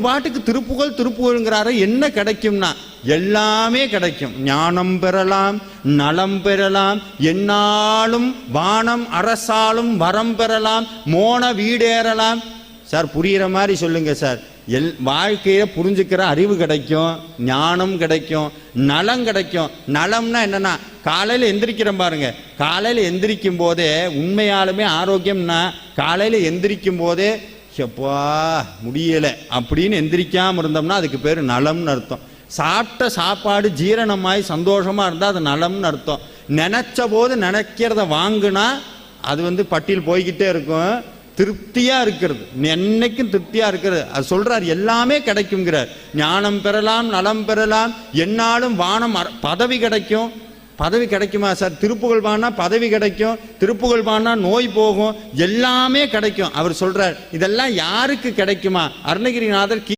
பாட்டுக்கு திருப்புகழ் திருப்புகழ்ங்கிறாரு. என்ன கிடைக்கும்னா எல்லாமே கிடைக்கும். ஞானம் பெறலாம், நலம் பெறலாம், என்னாலும் வானம் அரசாலும் வரம் பெறலாம், மோன வீடேறலாம். சார் புரிகிற மாதிரி சொல்லுங்க சார். வாழ்க்கையை புரிஞ்சுக்கிற அறிவு கிடைக்கும், ஞானம் கிடைக்கும், நலம் கிடைக்கும். நலம்னா என்னன்னா காலையில் எந்திரிக்கிறோம் பாருங்க. காலையில் எந்திரிக்கும் போதே உண்மையாலுமே ஆரோக்கியம்னா காலையில் எந்திரிக்கும் போதே எப்பா முடியலை அப்படின்னு எந்திரிக்காமல் இருந்தோம்னா அதுக்கு பேர் நலம்னு அர்த்தம். சாப்பிட்ட சாப்பாடு ஜீரணமாய் சந்தோஷமாக இருந்தால் அது நலம்னு அர்த்தம். நினச்ச போது நினைக்கிறத வாங்கினா அது பட்டியல் போய்கிட்டே இருக்கும். திருப்தியாக இருக்கிறது, என்னைக்கும் திருப்தியாக இருக்கிறது. அது சொல்கிறார் எல்லாமே கிடைக்குங்கிறார். ஞானம் பெறலாம், நலம் பெறலாம், என்னாலும் வானம் பதவி கிடைக்கும். பதவி கிடைக்குமா சார்? திருப்புகழ் பாடினா பதவி கிடைக்கும், திருப்புகழ் பாடினா நோய் போகும், எல்லாமே கிடைக்கும். அவர் சொல்றார் இதெல்லாம் யாருக்கு கிடைக்குமா? அருணகிரிநாதர்